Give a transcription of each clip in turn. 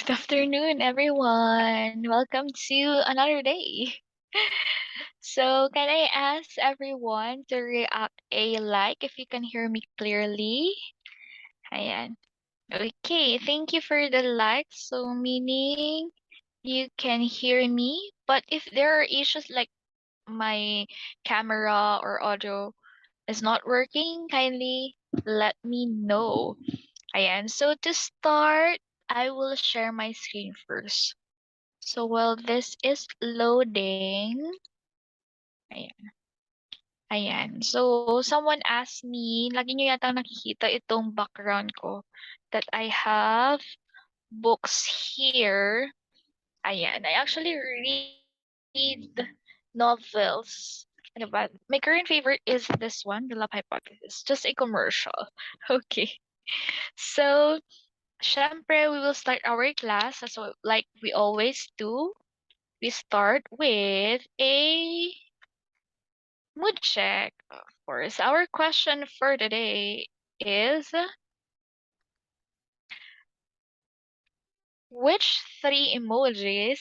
Good afternoon, everyone. Welcome to another day. So, can I ask everyone to react a like if you can hear me clearly? Ayan. Okay, thank you for the like. So, meaning you can hear me. But if there are issues like my camera or audio is not working, kindly let me know. Ayan. So, to start, I will share my screen first. So while this is loading, ayan, ayan. So someone asked me, lagi nyo yata nakikita itong background ko, that I have books here. Ayan, I actually read novels. Ano ba? My current favorite is this one, The Love Hypothesis. Just a commercial. Okay. So, syempre, we will start our class as like we always do. We start with a mood check. Of course, our question for today is which three emojis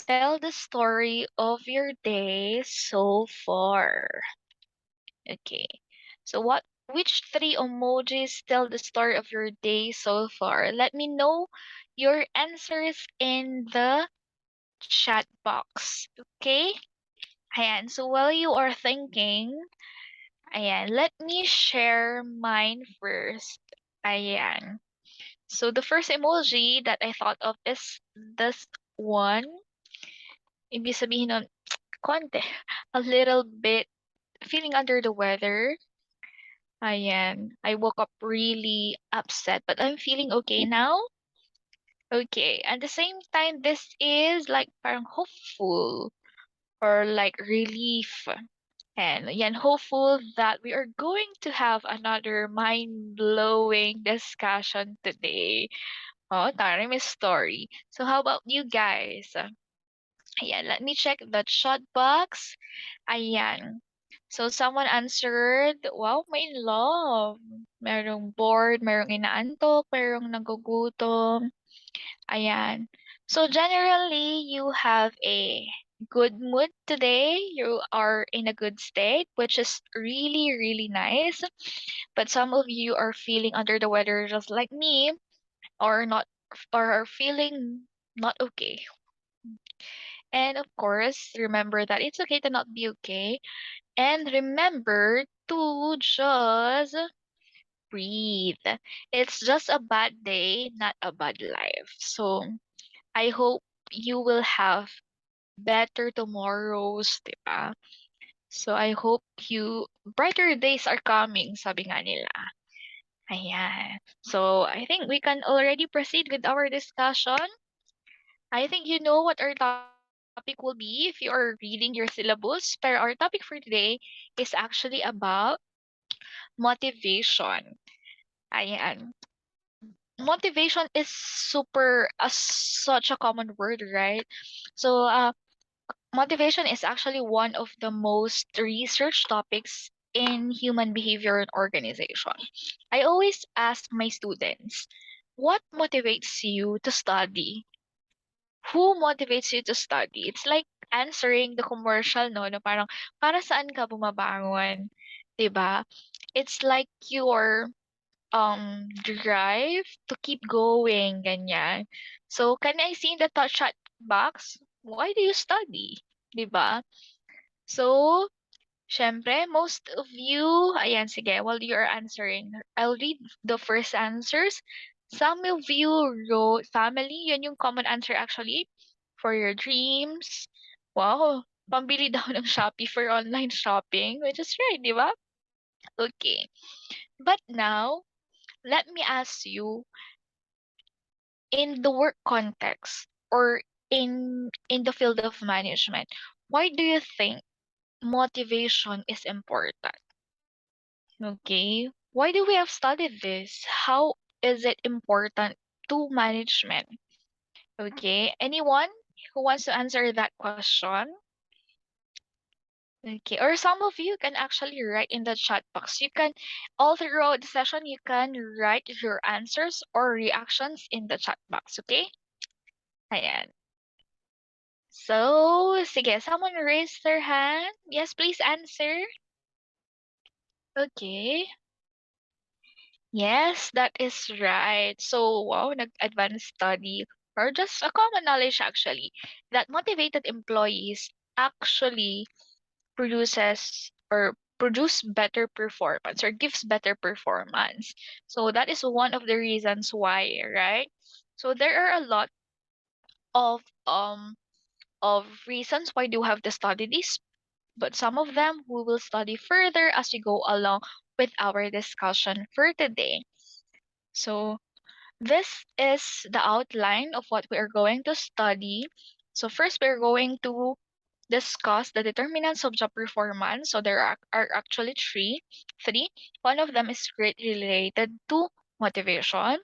tell the story of your day so far? Okay. So which three emojis tell the story of your day so far? Let me know your answers in the chat box. Okay? Ayan. So while you are thinking, ayan, let me share mine first. Ayan. So the first emoji that I thought of is this one. Ibig sabihin nun, konti, a little bit feeling under the weather. Ayan. I woke up really upset, but I'm feeling okay now. Okay. At the same time, this is like parang hopeful or like relief. And yan, hopeful that we are going to have another mind-blowing discussion today. Oh, taray, may story. So how about you guys? Ayan, let me check the chat box. Ayan. So someone answered, wow, may in love. Merong bored, merong inaantok, merong nagugutom. Ayan. So generally, you have a good mood today. You are in a good state, which is really, really nice. But some of you are feeling under the weather just like me, or not, or are feeling not okay. And of course, remember that it's okay to not be okay. And remember to just breathe. It's just a bad day, not a bad life. So I hope you will have better tomorrows, di ba? So I hope you brighter days are coming, sabi nga nila. Ayan. So I think we can already proceed with our discussion. I think you know what our topic will be if you are reading your syllabus. But our topic for today is actually about motivation. Ayan. Motivation is such a common word, right? So motivation is actually one of the most researched topics in human behavior and organization. I always ask my students, what motivates you to study? Who motivates you to study? It's like answering the commercial, no? Na parang, para saan ka bumabangon? 'Di ba? It's like your drive to keep going, ganyan. So, can I see in the chat box? Why do you study? 'Di ba? So, syempre, most of you, ayan, sige, while you're answering, I'll read the first answers. Some of you wrote family, yun yung common answer actually, for your dreams. Wow, pambili daw ng Shopee for online shopping, which is right, di ba? Okay. But now, let me ask you, in the work context or in the field of management, why do you think motivation is important? Okay. Why do we have studied this? How is it important to management? Okay. Anyone who wants to answer that question? Okay. Or some of you can actually write in the chat box. You can, all throughout the session, you can write your answers or reactions in the chat box. Okay. Ayan. So, sige, someone raise their hand. Yes, please answer. Okay. Yes, that is right. So, wow, nag-advanced study or just a common knowledge actually that motivated employees actually produce better performance or gives better performance. So that is one of the reasons why, right? So there are a lot of um of reasons why do have to study this, but some of them we will study further as we go along with our discussion for today. So this is the outline of what we are going to study. So first we're going to discuss the determinants of job performance. So there are actually three. One of them is greatly related to motivation.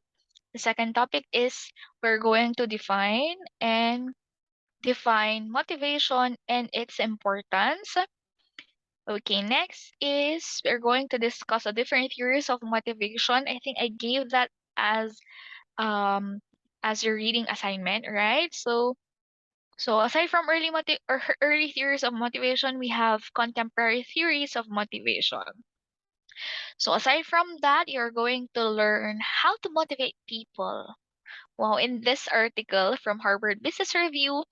The second topic is we're going to define motivation and its importance. Okay, next is we're going to discuss the different theories of motivation. I think I gave that um as your reading assignment, right? So aside from early theories of motivation, we have contemporary theories of motivation. So aside from that, you're going to learn how to motivate people. Well, in this article from Harvard Business Review,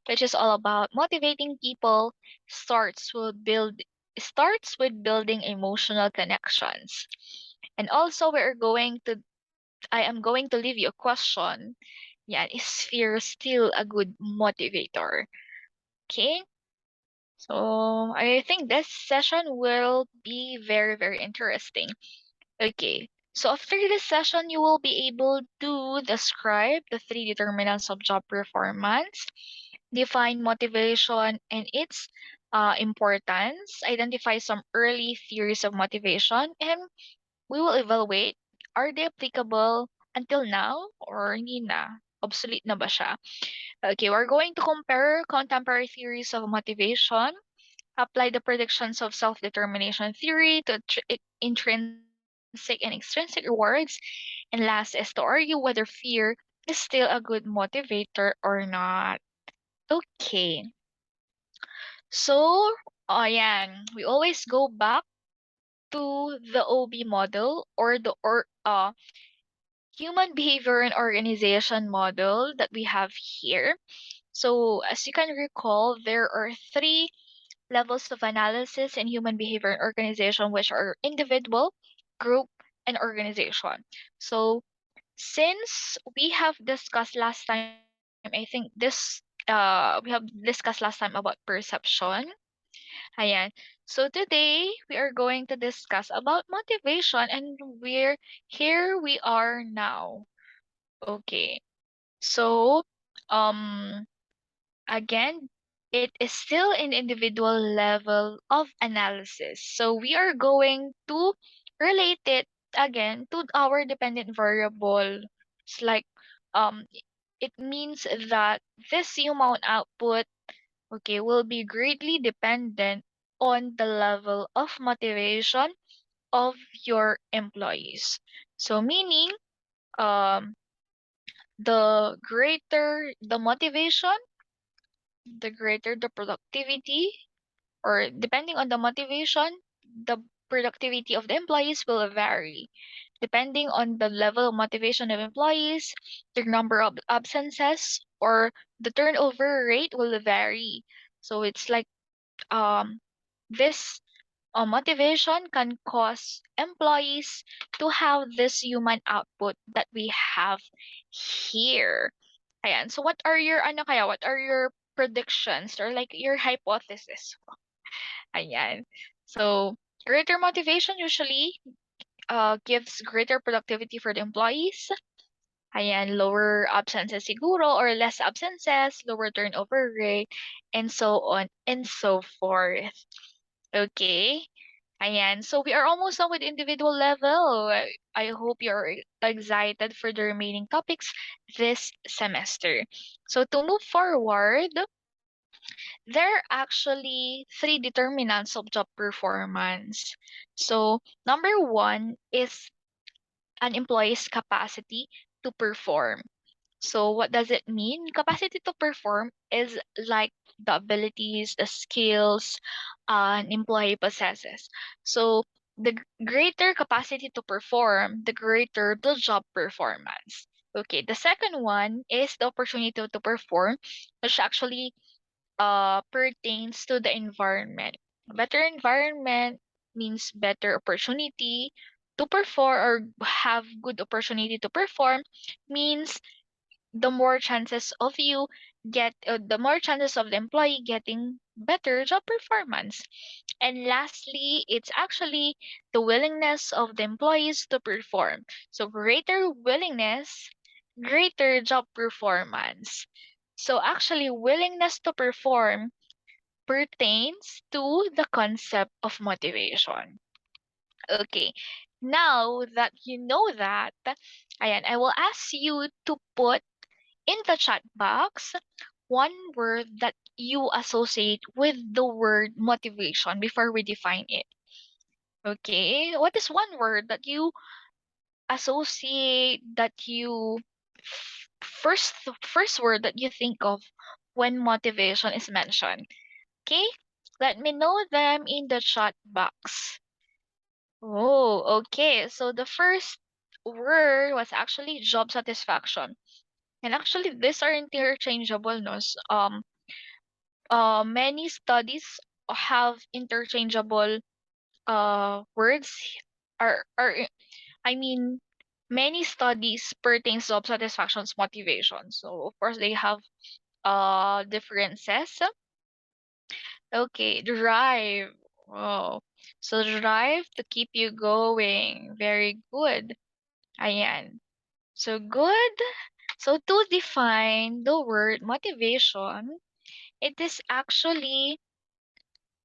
which is all about motivating people, starts with build starts with building emotional connections. And also I am going to leave you a question. Yeah, is fear still a good motivator? Okay. So I think this session will be very, very interesting. Okay. So after this session, you will be able to describe the three determinants of job performance, define motivation and its importance, identify some early theories of motivation, and we will evaluate are they applicable until now or hindi na? Obsolete na ba siya? Okay, we're going to compare contemporary theories of motivation, apply the predictions of self-determination theory to intrinsic and extrinsic rewards, and last is to argue whether fear is still a good motivator or not. Okay, so, ayan, we always go back to the OB model or the human behavior and organization model that we have here. So, as you can recall, there are three levels of analysis in human behavior and organization, which are individual, group, and organization. So, since we have discussed last time, I think we have discussed last time about perception. Ayan. So today we are going to discuss about motivation and here we are now. Okay. So, um, again, it is still an individual level of analysis. So we are going to relate it again to our dependent variable. It's like um it means that this human output, okay, will be greatly dependent on the level of motivation of your employees. So meaning um the greater the motivation, the greater the productivity, or depending on the motivation, the productivity of the employees will vary. Depending on the level of motivation of employees, their number of absences or the turnover rate will vary. So it's like um this motivation can cause employees to have this human output that we have here. Ayan. So what are your predictions or like your hypothesis? Ayan. So greater motivation usually gives greater productivity for the employees. Ayan, lower absences siguro or less absences, lower turnover rate, and so on and so forth. Okay. Ayan. So we are almost done with individual level. I hope you're excited for the remaining topics this semester. So to move forward, there are actually three determinants of job performance. So number one is an employee's capacity to perform. So what does it mean? Capacity to perform is like the abilities, the skills an employee possesses. So the greater capacity to perform, the greater the job performance. Okay, the second one is the opportunity to perform, which actually pertains to the environment. Better environment means better opportunity to perform, or have good opportunity to perform means the more chances of you the more chances of the employee getting better job performance. And lastly, it's actually the willingness of the employees to perform. So greater willingness, greater job performance. So actually, willingness to perform pertains to the concept of motivation. Okay. Now that you know that, ayan, I will ask you to put in the chat box one word that you associate with the word motivation before we define it. Okay, what is one word that you associate, that you first word that you think of when motivation is mentioned? Okay, let me know them in the chat box. Oh, okay, so the first word was actually job satisfaction. And actually, these are interchangeable, no? Many studies have interchangeable words. Are I mean, many studies pertains to job satisfaction's motivation. So of course they have differences. Okay, drive. Oh, so drive to keep you going. Very good. Ayan. So good. So to define the word motivation, it is actually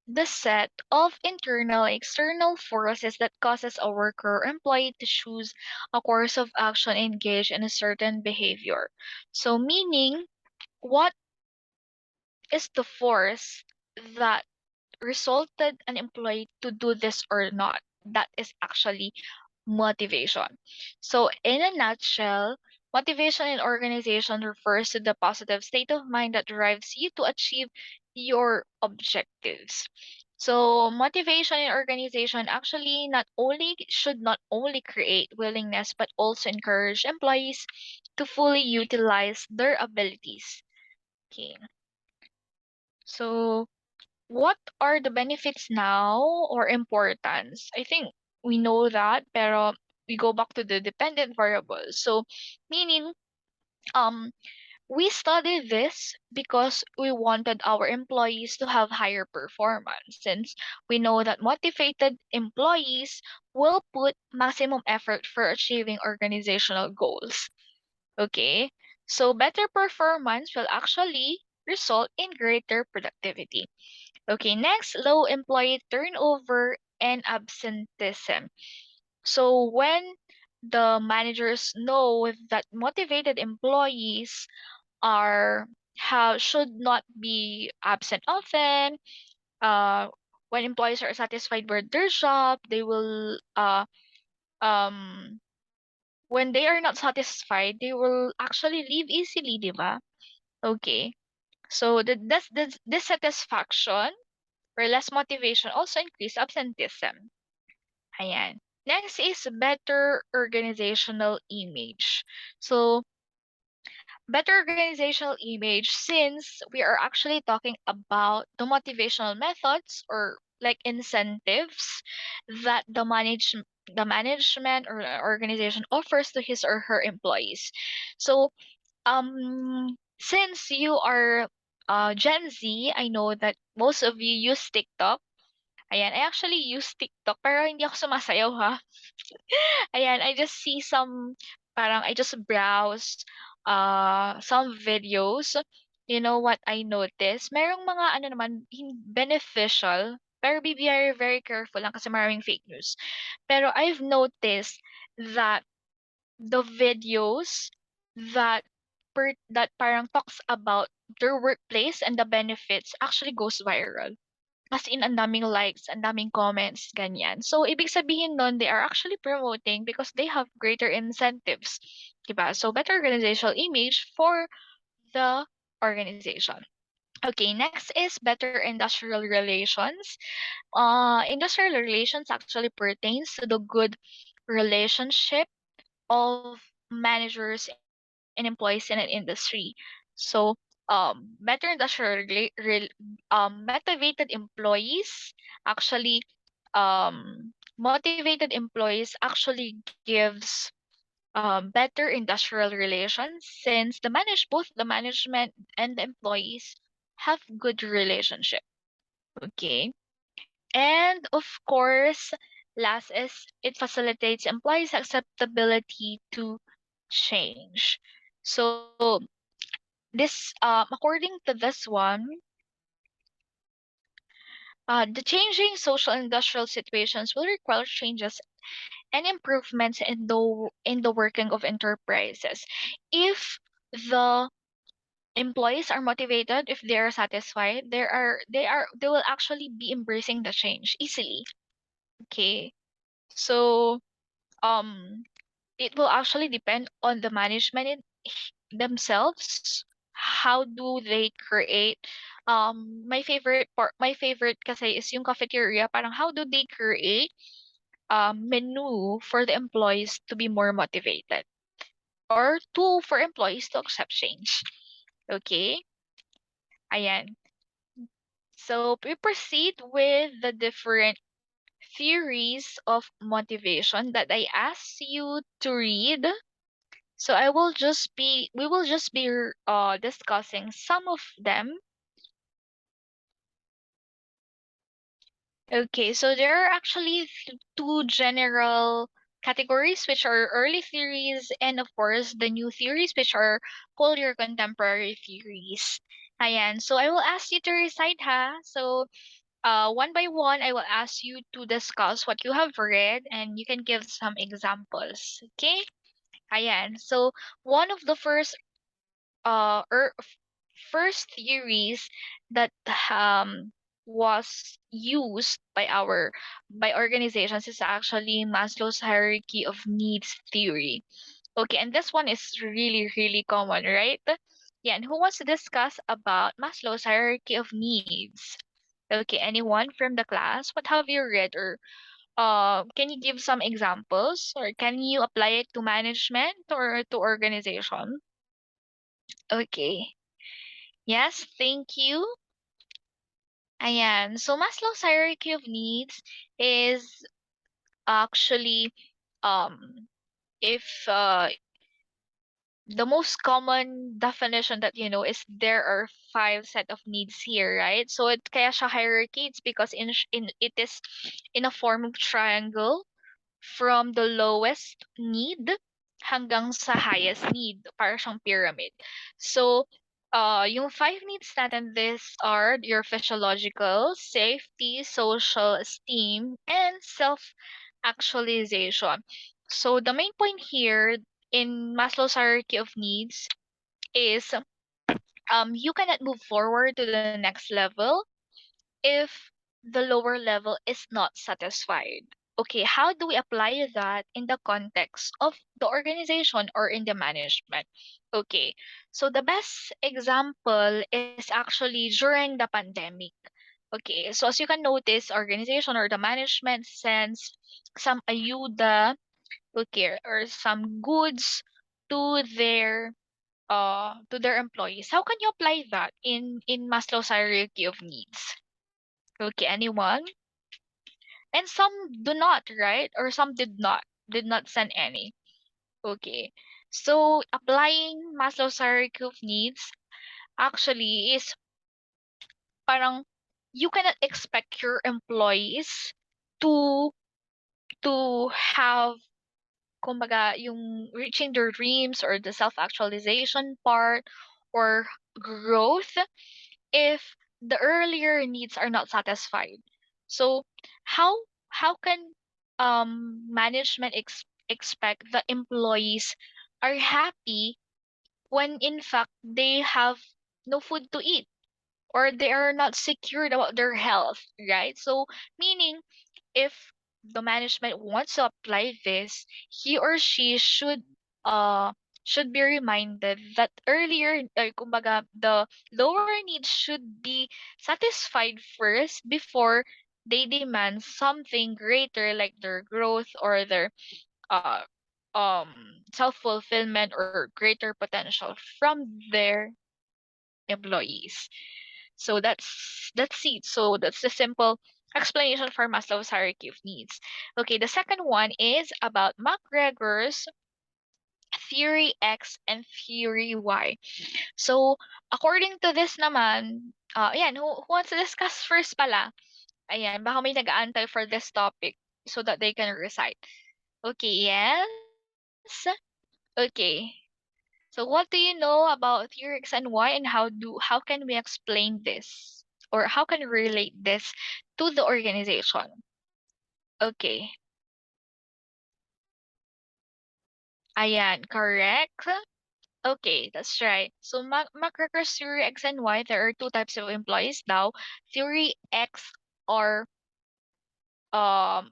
the set of internal and external forces that causes a worker or employee to choose a course of action, engage in a certain behavior. So meaning, what is the force that resulted an employee to do this or not? That is actually motivation. So, in a nutshell, motivation in organization refers to the positive state of mind that drives you to achieve your objectives. So, motivation in organization actually not only create willingness but also encourage employees to fully utilize their abilities. Okay. So, what are the benefits now or importance? I think we know that, pero we go back to the dependent variables. So, meaning, um, we studied this because we wanted our employees to have higher performance, since we know that motivated employees will put maximum effort for achieving organizational goals. Okay? So, better performance will actually result in greater productivity. Okay, next, low employee turnover and absenteeism. So when the managers know that motivated employees are how should not be absent often, uh, when employees are satisfied with their job, they will um when they are not satisfied, they will actually leave easily, diba? Okay. So the dissatisfaction or less motivation also increase absenteeism. Ayan. Next is better organizational image. So, better organizational image, since we are actually talking about the motivational methods or like incentives that the management or organization offers to his or her employees. So, since you are Gen Z, I know that most of you use TikTok. Ayan, I actually use TikTok pero hindi ako sumasayaw ha. Ayan, I just see some parang I just browse some videos. You know what I noticed? Merong mga ano naman beneficial, pero be very very careful lang kasi maraming fake news. Pero I've noticed that the videos that that parang talks about their workplace and the benefits actually goes viral. As in, ang daming likes, ang daming comments, ganyan. So, ibig sabihin nun, they are actually promoting because they have greater incentives. Diba? So better organizational image for the organization. Okay, next is better industrial relations. Industrial relations actually pertains to the good relationship of managers and employees in an industry. So, better industrial motivated employees actually, motivated employees actually gives better industrial relations since both the management and the employees have good relationship. Okay. And of course, last is it facilitates employees' acceptability to change. So this according to this one, the changing social and industrial situations will require changes and improvements in the working of enterprises. If the employees are motivated, if they are satisfied, they will actually be embracing the change easily. Okay. So it will actually depend on the management themselves. How do they create my favorite kasi is yung cafeteria, parang how do they create menu for the employees to be more motivated or for employees to accept change. Okay? Ayan. So we proceed with the different theories of motivation that I asked you to read. So we will just be discussing some of them. Okay, so there are actually two general categories, which are early theories, and of course the new theories, which are called your contemporary theories. Ayan, so I will ask you to recite, ha. So one by one, I will ask you to discuss what you have read, and you can give some examples. Okay? Ayan. So one of the uh er, f- first theories that was used by organizations is actually Maslow's hierarchy of needs theory. Okay, and this one is really really common, right? Yeah, and who wants to discuss about Maslow's hierarchy of needs? Okay, anyone from the class? What have you read, or can you give some examples, or can you apply it to management or to organization? Okay. Yes, thank you. Ayan. So Maslow's hierarchy of needs is actually if the most common definition that you know is there are five set of needs here, right? So it kaya siya hierarchy, it's because in it is in a form of triangle from the lowest need hanggang sa highest need, para siyang pyramid. So, yung five needs natin, these are your physiological, safety, social esteem, and self-actualization. So, the main point here in Maslow's hierarchy of needs is you cannot move forward to the next level if the lower level is not satisfied. Okay, how do we apply that in the context of the organization or in the management? Okay, so the best example is actually during the pandemic. Okay, so as you can notice, organization or the management sends some ayuda, okay, or some goods to their employees. How can you apply that in Maslow's hierarchy of needs? Okay, anyone? And some do not, right? Or some did not send any. Okay. So applying Maslow's hierarchy of needs actually is parang you cannot expect your employees to have kumbaga yung reaching their dreams or the self-actualization part or growth if the earlier needs are not satisfied. So how how can management expect the employees are happy when in fact they have no food to eat or they are not secured about their health, right? So meaning if the management wants to apply this, he or she should uh should be reminded that earlier, kumbaga, the lower needs should be satisfied first before they demand something greater like their growth or their uh self-fulfillment or greater potential from their employees. So that's it. So that's the simple explanation for Maslow's hierarchy of needs. Okay, the second one is about McGregor's theory X and theory Y. So, according to this naman, ayan, who wants to discuss first pala? Ayan, baka may nag-aantay for this topic so that they can recite. Okay, yes? Okay. So what do you know about theory X and Y, and how can we explain this? Or how can we relate this to the organization? Okay. Ayan, correct. Okay, that's right. So McGregor's theory X and Y, there are two types of employees now. Theory X are um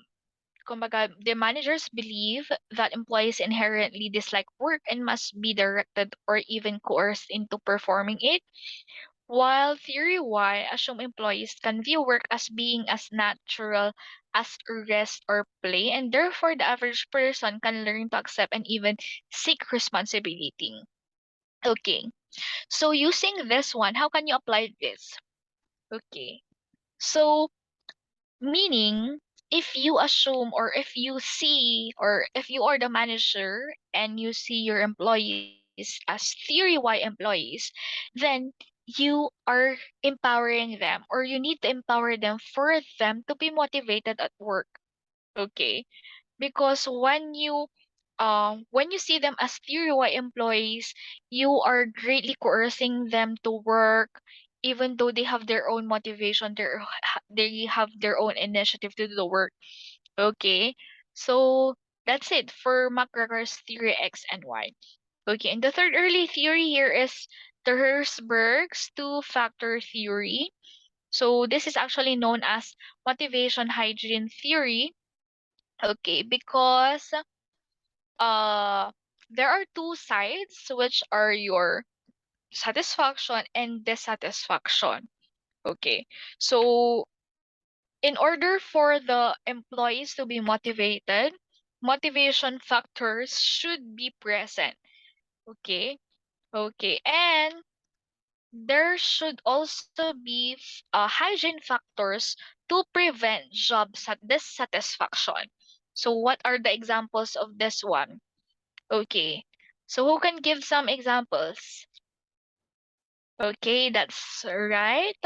kumbaga, the managers believe that employees inherently dislike work and must be directed or even coerced into performing it. While theory Y assume employees can view work as being as natural as rest or play, and therefore the average person can learn to accept and even seek responsibility. Okay. So using this one, how can you apply this? Okay. So meaning if you assume or if you see or if you are the manager and you see your employees as theory Y employees, then you are empowering them or you need to empower them for them to be motivated at work. Okay. Because when you see them as theory Y employees, you are greatly coercing them to work even though they have their own motivation, they have their own initiative to do the work. Okay. So that's it for McGregor's theory X and Y. Okay, and the third early theory here is the Herzberg's two-factor theory. So this is actually known as motivation hygiene theory. Okay, because uh there are two sides which are your satisfaction and dissatisfaction. Okay. So in order for the employees to be motivated, motivation factors should be present. Okay. Okay. And there should also be hygiene factors to prevent dissatisfaction. So what are the examples of this one? Okay. So who can give some examples? Okay, that's right.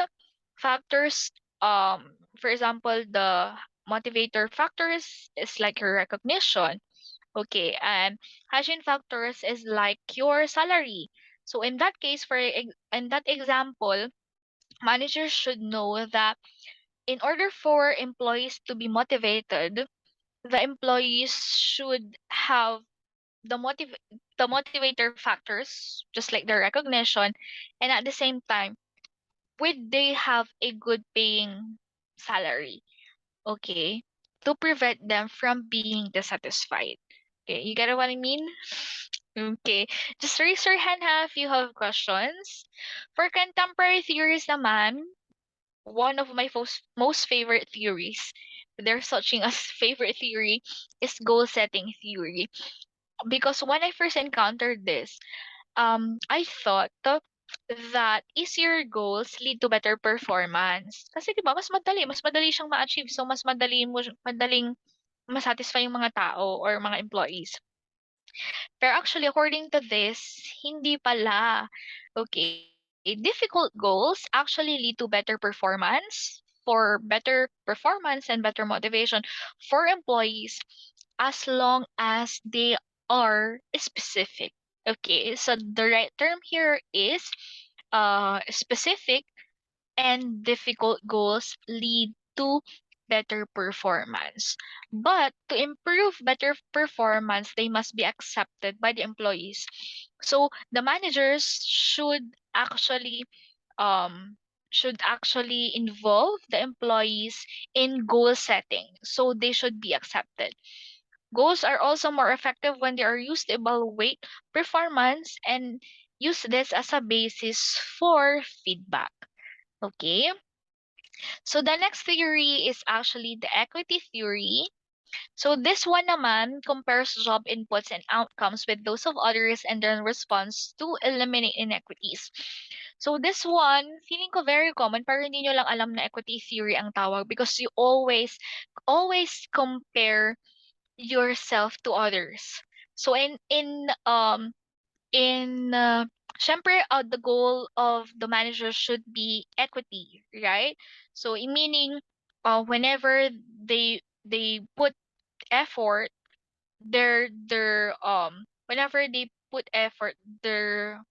Factors, for example, the motivator factors is like your recognition. Okay, and hygiene factors is like your salary. So in that case, in that example, managers should know that in order for employees to be motivated, the employees should have the motiv the motivator factors, just like the recognition, and at the same time, would they have a good paying salary? Okay, to prevent them from being dissatisfied. Okay, you get what I mean? Okay, just raise your hand ha if you have questions. For contemporary theories naman, one of my most favorite theories, they're searching as favorite theory, is goal setting theory. Because when I first encountered this, I thought that easier goals lead to better performance. Kasi 'di ba mas madali siyang ma-achieve. So madaling ma-satisfy yung mga tao or mga employees. Pero actually according to this, hindi pala. Okay, difficult goals actually lead to better performance. For better performance and better motivation for employees as long as they are specific. Okay, so the right term here is specific and difficult goals lead to better performance. But to improve better performance, they must be accepted by the employees. So the managers um should actually involve the employees in goal setting. So they should be accepted. Goals are also more effective when they are used to evaluate performance and use this as a basis for feedback. Okay? So the next theory is actually the equity theory. So this one naman compares job inputs and outcomes with those of others and then responds to eliminate inequities. So this one, feeling ko very common, pero hindi nyo lang alam na equity theory ang tawag because you always compare yourself to others. So in syempre the goal of the manager should be equity, right? So meaning whenever they put effort, their whenever they put effort, their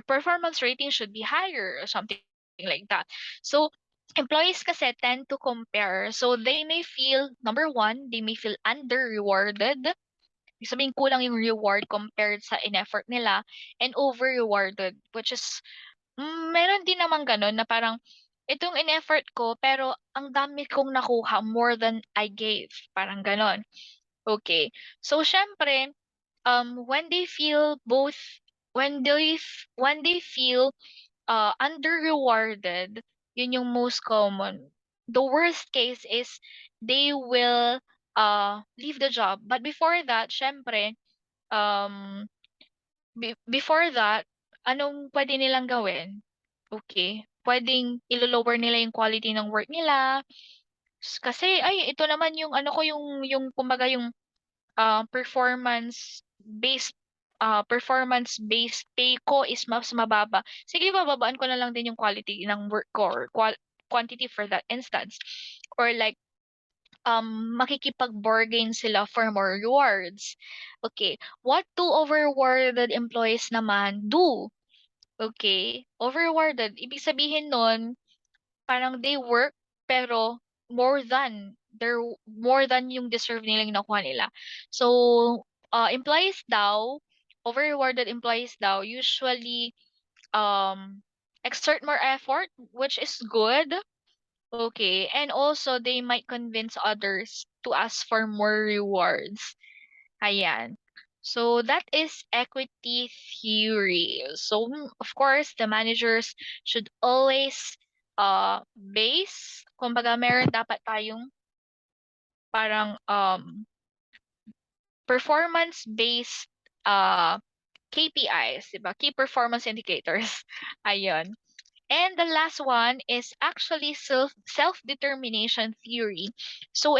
performance rating should be higher or something like that. So employees kasi tend to compare. So they may feel, number one, they may feel under rewarded. Ibig sabihin kulang yung reward compared sa in-effort nila, and over rewarded, which is meron din naman gano'n na parang itong in-effort ko pero ang dami kong nakuha more than I gave, parang gano'n. Okay. So siyempre, when they feel both, when they feel under rewarded, yun yung most common. The worst case is they will leave the job. But before that, syempre, um before that, anong pwede nilang gawin? Okay, puwedeng ilo-lower nila yung quality ng work nila. Kasi ay ito naman yung ano ko, yung kumbaga yung performance-based pay ko is mas mababa. Sige, bababaan ko na lang din yung quality ng work ko or quantity for that instance. Or like, makikipag-bargain sila for more rewards. Okay, what do overrewarded employees naman do? Okay, overrewarded, ibig sabihin nun, parang they work pero more than yung deserve nilang nakuha nila. So, employees daw, over-rewarded employees daw usually exert more effort, which is good. Okay, and also they might convince others to ask for more rewards. Ayan. So that is equity theory. So of course, the managers should always kumbaga meron dapat tayong parang performance based KPIs, 'di ba? Key performance indicators. Ayun. And the last one is actually self-determination theory. So uh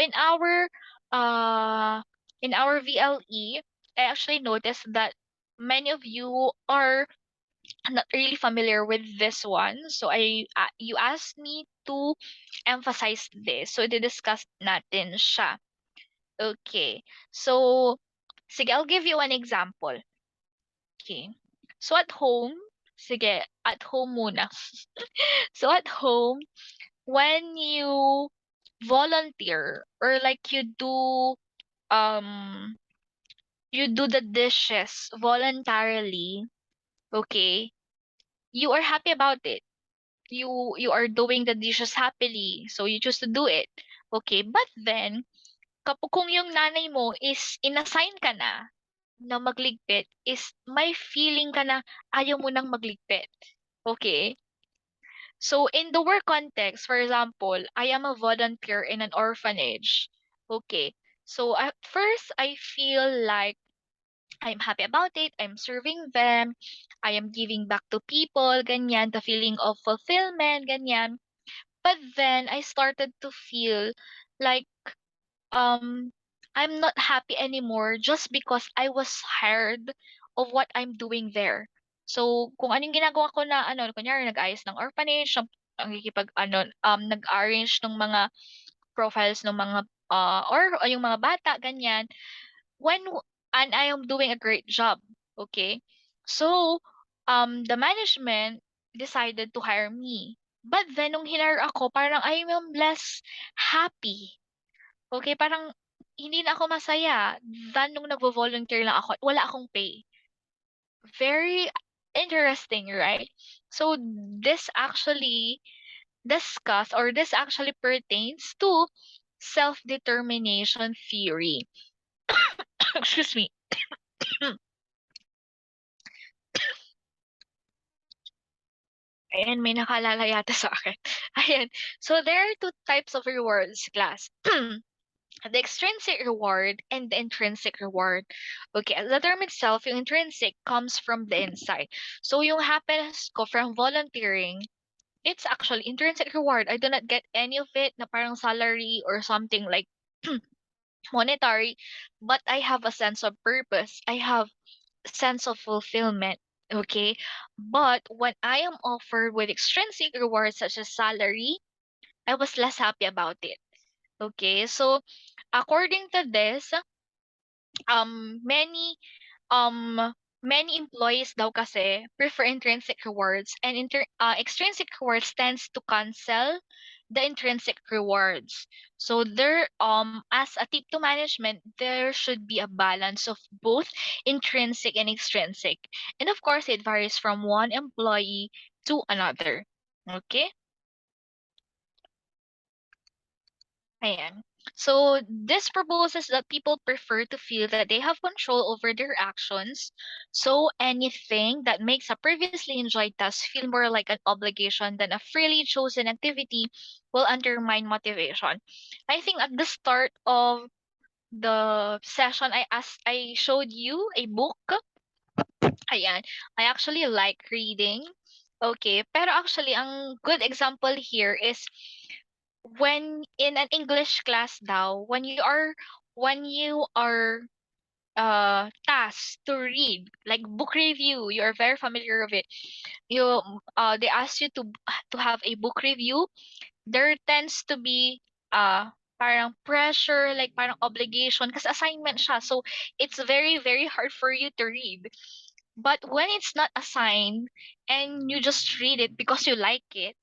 in our VLE, I actually noticed that many of you are not really familiar with this one. So you asked me to emphasize this. So i-discuss natin siya. Okay. So sige, I'll give you an example. Okay. So at home, sige, at home muna. So at home, when you volunteer or like um you do the dishes voluntarily, okay, you are happy about it. You are doing the dishes happily, so you choose to do it. Okay, but then kapag kung yung nanay mo is inassign ka na magligpit, is may feeling ka na ayaw mo nang magligpit. Okay? So in the work context, for example, I am a volunteer in an orphanage. Okay. So at first, I feel like I'm happy about it. I'm serving them. I am giving back to people, ganyan, the feeling of fulfillment, ganyan. But then I started to feel like um I'm not happy anymore just because I was hired of what I'm doing there. So kung anong ginagawa ko na ano, kunyari nag-ayos ng orphanage, nakikipag ano, nag-arrange ng mga profiles ng mga or yung mga bata ganyan, when and I am doing a great job, okay? So the management decided to hire me. But then nung hinire ako, parang I am less happy. Okay, parang hindi na ako masaya than nung nagvo-volunteer lang ako at wala akong pay. Very interesting, right? So this actually discuss or this actually pertains to self-determination theory. Excuse me. Ayan, may nakalala yata sa akin. Ayan. So there are two types of rewards, class. The extrinsic reward and the intrinsic reward. Okay, the term itself, yung intrinsic, comes from the inside. So yung happiness ko from volunteering, it's actually intrinsic reward. I do not get any of it na parang salary or something like monetary, but I have a sense of purpose. I have sense of fulfillment. Okay, but when I am offered with extrinsic rewards such as salary, I was less happy about it. Okay, so according to this, many um many employees daw kasi prefer intrinsic rewards, and extrinsic rewards tends to cancel the intrinsic rewards. So there, as a tip to management, there should be a balance of both intrinsic and extrinsic, and of course it varies from one employee to another. Okay. Ayan. So this proposes that people prefer to feel that they have control over their actions. So anything that makes a previously enjoyed task feel more like an obligation than a freely chosen activity will undermine motivation. I think at the start of the session, I showed you a book. Ayan. I actually like reading. Okay, pero actually ang good example here is when in an English class daw, when you are tasked to read like book review, you're very familiar with it. You they ask you to have a book review. There tends to be parang pressure, like parang obligation kasi assignment siya. So it's very very hard for you to read. But when it's not assigned and you just read it because you like it,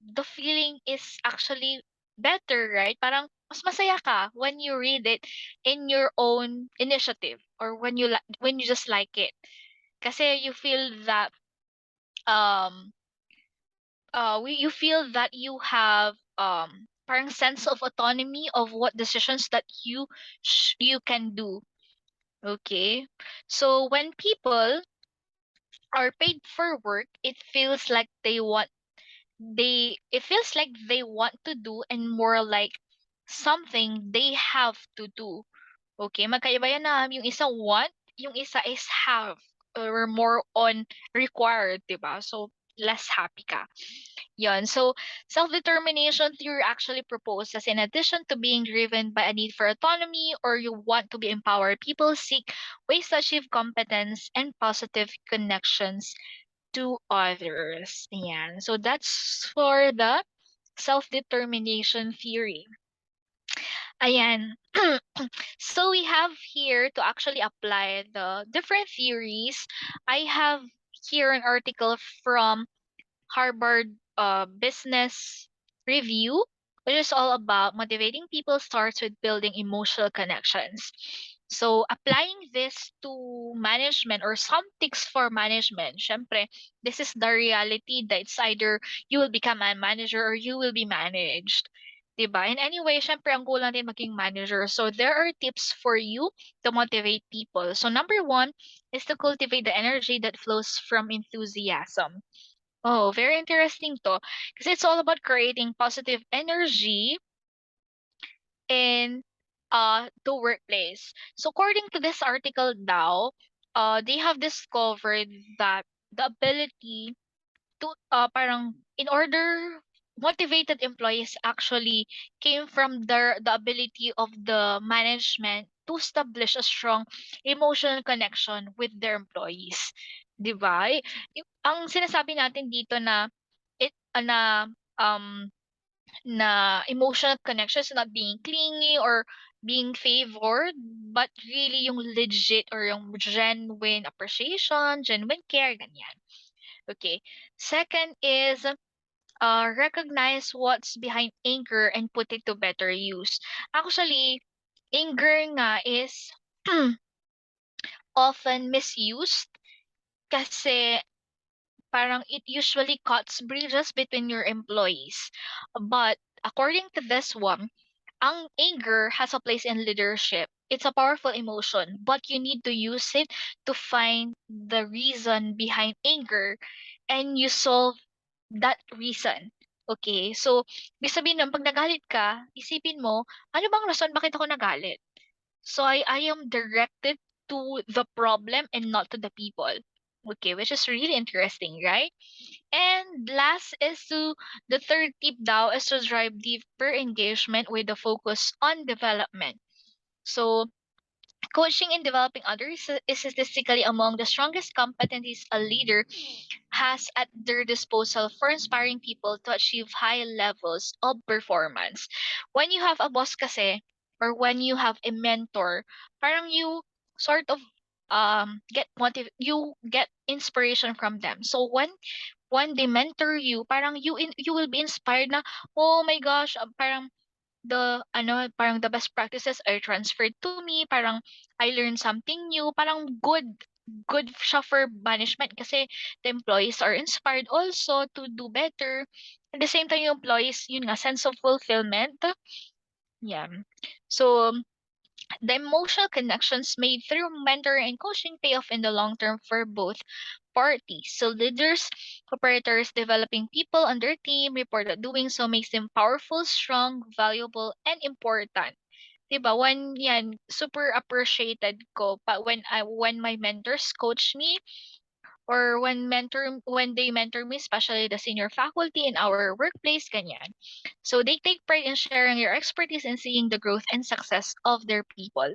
the feeling is actually better, right? Parang mas masaya ka when you read it in your own initiative or when you just like it. Kasi you feel that um you feel that you have parang sense of autonomy of what decisions that you can do. Okay? So when people are paid for work, it feels like they want to do and more like something they have to do. Okay, magkaiba yan na yung isa want, yung isa is have or more on required, 'di ba? So less happy ka. Yon. So self-determination theory actually proposes in addition to being driven by a need for autonomy or you want to be empowered, people seek ways to achieve competence and positive connections to others. Ayan. So that's for the self-determination theory. Ayan. So we have here to actually apply the different theories. I have here an article from Harvard Business Review, which is all about motivating people starts with building emotional connections. So applying this to management or some tips for management, syempre, this is the reality that it's either you will become a manager or you will be managed. Diba? In any way, syempre, ang goal natin maging manager. So there are tips for you to motivate people. So number one is to cultivate the energy that flows from enthusiasm. Oh, very interesting to. Because it's all about creating positive energy in the workplace. So according to this article now, they have discovered that the ability to parang in order motivated employees actually came from the ability of the management to establish a strong emotional connection with their employees. 'Di ba? Ang sinasabi natin dito na it um na emotional connection is not being clingy or being favored, but really yung legit or yung genuine appreciation, genuine care, ganyan. Okay. Second is recognize what's behind anger and put it to better use. Actually, anger nga is often misused kasi parang it usually cuts bridges between your employees. But according to this one, anger has a place in leadership. It's a powerful emotion, but you need to use it to find the reason behind anger and you solve that reason. Okay? So, ibig sabihin nun, pag nagalit ka, isipin mo, ano bang rason bakit ako nagalit? So, I am directed to the problem and not to the people. Okay, which is really interesting, right? And last is to the third tip daw is to drive deeper engagement with the focus on development. So, coaching and developing others is statistically among the strongest competencies a leader has at their disposal for inspiring people to achieve high levels of performance. When you have a boss kasi, or when you have a mentor, parang you sort of you get inspiration from them. So when they mentor you, parang you will be inspired na, oh my gosh, parang parang the best practices are transferred to me, parang I learned something new, parang good siya for management kasi the employees are inspired also to do better. At the same time, yung employees, yun nga, sense of fulfillment. Yeah. So, the emotional connections made through mentoring and coaching pay off in the long term for both parties. So leaders, operators, developing people on their team report that doing so makes them powerful, strong, valuable, and important. 'Di ba? When yan, super appreciated ko when my mentors coach me or when they mentor me, especially the senior faculty in our workplace, ganyan. So they take pride in sharing your expertise and seeing the growth and success of their people.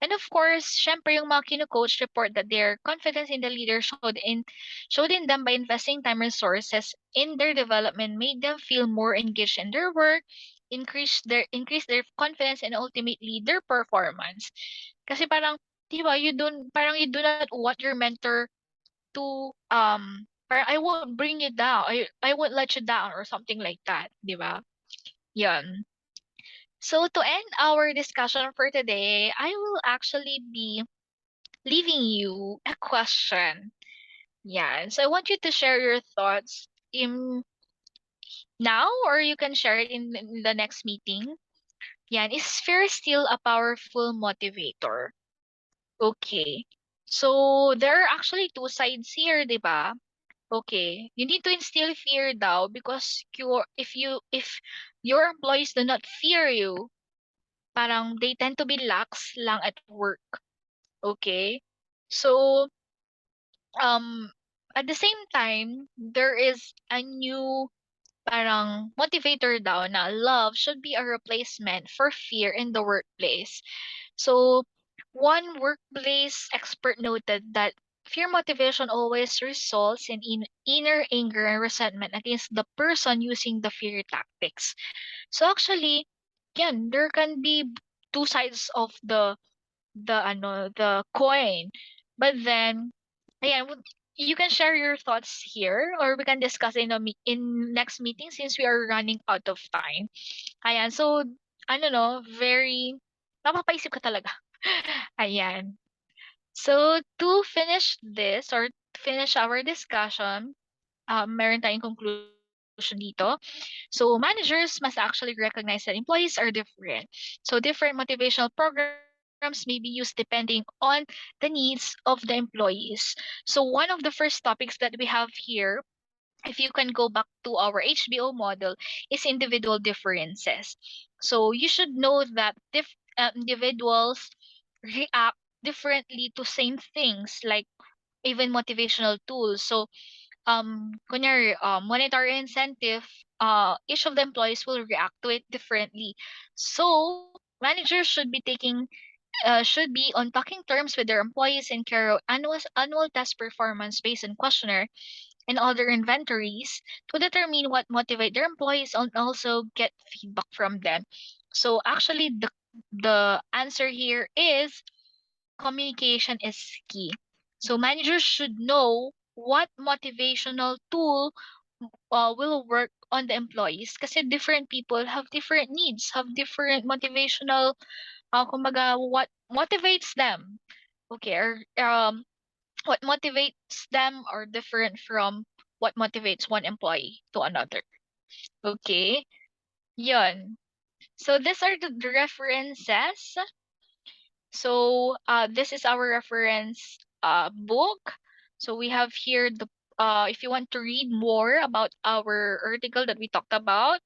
And of course, syempre yung mga kino-coach report that their confidence in the leader showed in them by investing time and resources in their development made them feel more engaged in their work, increase their confidence and ultimately their performance. Kasi parang, di ba, you do not want your mentor to parang I won't bring you down. I won't let you down or something like that, di ba? Yan. So to end our discussion for today, I will actually be leaving you a question. Yeah, so I want you to share your thoughts in now or you can share it in the next meeting. Yan, is fear still a powerful motivator? Okay. So there are actually two sides here, 'di ba? Okay. You need to instill fear daw because if your employees do not fear you, parang they tend to be lax lang at work. Okay? So, um, at the same time, there is a new parang motivator daw na love should be a replacement for fear in the workplace. So, one workplace expert noted that fear motivation always results in inner anger and resentment against the person using the fear tactics. So actually, yan, there can be two sides of the coin. But then, ayan, you can share your thoughts here or we can discuss in next meeting since we are running out of time. Ayan, so, ano no, very, mapapaisip ka talaga. Ayan. So, to finish this or finish our discussion, meron tayong conclusion dito. So managers must actually recognize that employees are different. So different motivational programs may be used depending on the needs of the employees. So one of the first topics that we have here, if you can go back to our HBO model, is individual differences. So you should know that individuals react differently to same things like even motivational tools. So kunyari, monetary incentive, each of the employees will react to it differently. So, managers should be on talking terms with their employees and carry out annual test performance based on questionnaire and other inventories to determine what motivate their employees and also get feedback from them. So, actually, the answer here is communication is key. So managers should know what motivational tool will work on the employees kasi different people have different needs, have different motivational, kumbaga, what motivates them. Okay, or what motivates them are different from what motivates one employee to another. Okay, yun. So these are the references. So this is our reference book. So we have here the if you want to read more about our article that we talked about,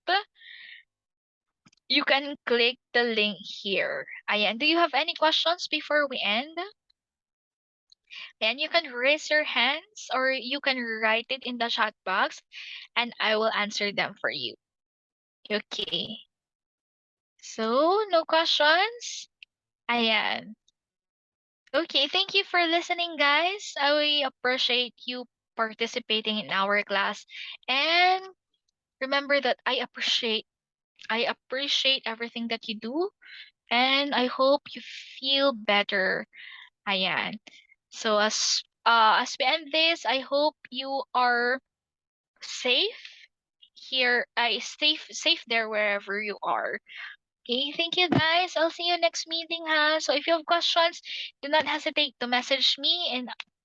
you can click the link here. Ayan, do you have any questions before we end? And you can raise your hands or you can write it in the chat box and I will answer them for you. Okay. So, no questions? Ayan. Okay, thank you for listening, guys. I appreciate you participating in our class. And remember that I appreciate everything that you do and I hope you feel better. Ayan. So as we end this, I hope you are safe here. Safe there wherever you are. Okay, thank you guys. I'll see you next meeting, ha. So if you have questions, do not hesitate to message me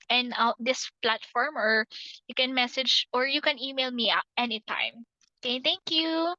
and this platform, or you can message or you can email me anytime. Okay, thank you.